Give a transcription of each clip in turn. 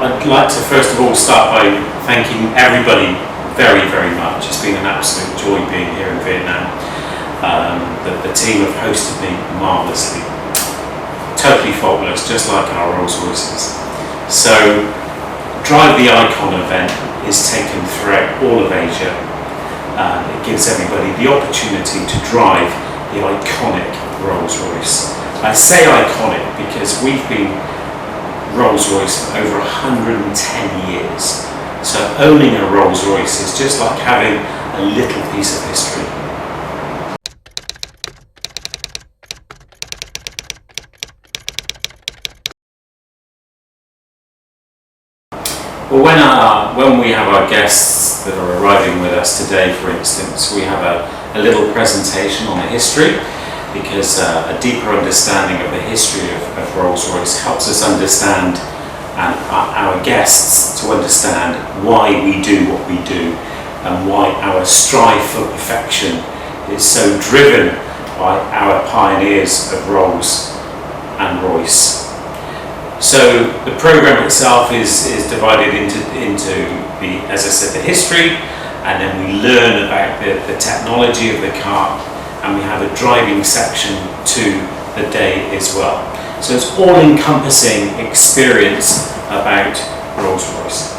I'd like to first of all start by thanking everybody very, very much. It's been an absolute joy being here in Vietnam. The team have hosted me marvellously, totally faultless, just like our Rolls Royces. So, Drive the Icon event is taken throughout all of Asia. It gives everybody the opportunity to drive the iconic Rolls Royce. I say iconic because we've been Rolls Royce for over 110 years. So owning a Rolls Royce is just like having a little piece of history. Well, when we have our guests that are arriving with us today, for instance, we have a little presentation on the history, because a deeper understanding of the history of Rolls-Royce helps us understand, and our guests to understand, why we do what we do and why our strive for perfection is so driven by our pioneers of Rolls and Royce. So the program itself is divided into the, as I said, the history, and then we learn about the technology of the car, and we have a driving section to the day as well. So it's all-encompassing experience about Rolls-Royce.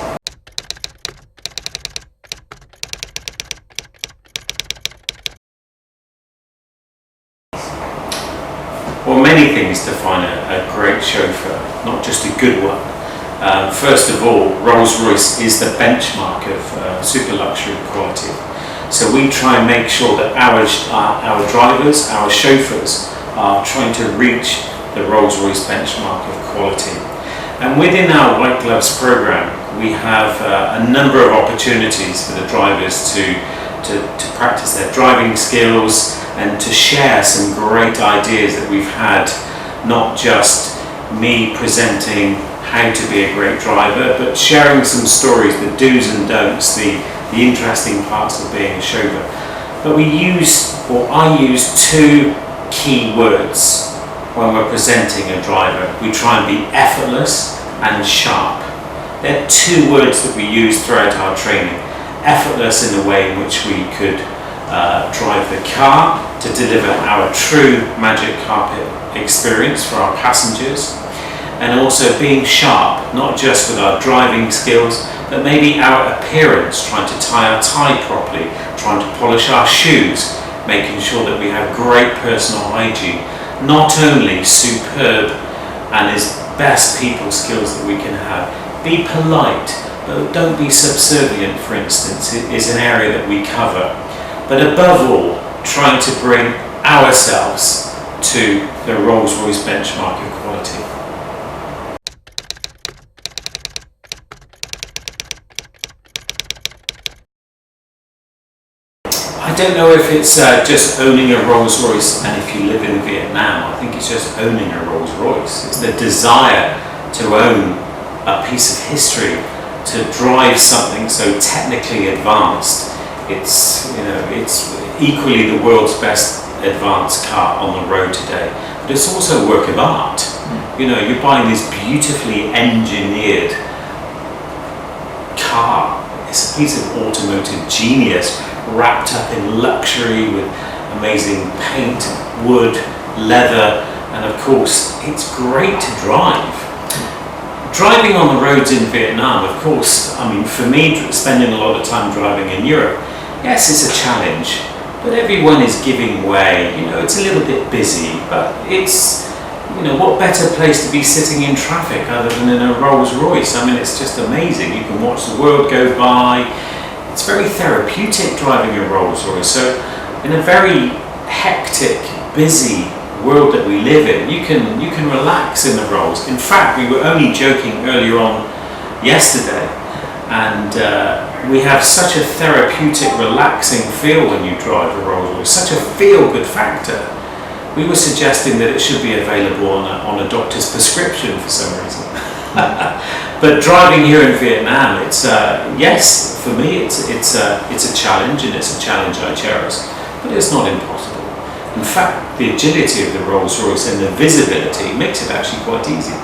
Well, many things define a great chauffeur, not just a good one. First of all, Rolls-Royce is the benchmark of super luxury quality. So we try and make sure that our drivers, our chauffeurs, are trying to reach the Rolls-Royce benchmark of quality. And within our White Gloves program, we have a number of opportunities for the drivers to practice their driving skills and to share some great ideas that we've had, not just me presenting how to be a great driver, but sharing some stories, the do's and don'ts, the interesting parts of being a chauffeur. But I use two key words when we're presenting a driver. We try and be effortless and sharp. They're two words that we use throughout our training. Effortless in the way in which we could drive the car to deliver our true magic carpet experience for our passengers, and also being sharp, not just with our driving skills, but maybe our appearance, trying to tie our tie properly, trying to polish our shoes, making sure that we have great personal hygiene, not only superb and as best people skills that we can have. Be polite, but don't be subservient, for instance, is an area that we cover. But above all, trying to bring ourselves to the Rolls-Royce benchmark of quality. I don't know if it's just owning a Rolls-Royce, and if you live in Vietnam, I think it's just owning a Rolls-Royce. It's the desire to own a piece of history, to drive something so technically advanced. It's equally the world's best advanced car on the road today, but it's also a work of art. You're buying this beautifully engineered car. It's a piece of automotive genius wrapped up in luxury with amazing paint, wood, leather, and of course it's great to drive. Driving on the roads in Vietnam, of course, for me, spending a lot of time driving in Europe, yes, it's a challenge, but everyone is giving way. It's a little bit busy, but it's, what better place to be sitting in traffic other than in a Rolls Royce? It's just amazing. You can watch the world go by. It's very therapeutic driving a Rolls Royce. So in a very hectic, busy world that we live in, you can relax in the Rolls. In fact, we were only joking earlier on yesterday, and we have such a therapeutic, relaxing feel when you drive a Rolls Royce, such a feel-good factor. We were suggesting that it should be available on a doctor's prescription for some reason. But driving here in Vietnam, it's yes, for me it's a challenge, and it's a challenge I cherish, but it's not impossible. In fact, the agility of the Rolls Royce and the visibility makes it actually quite easy.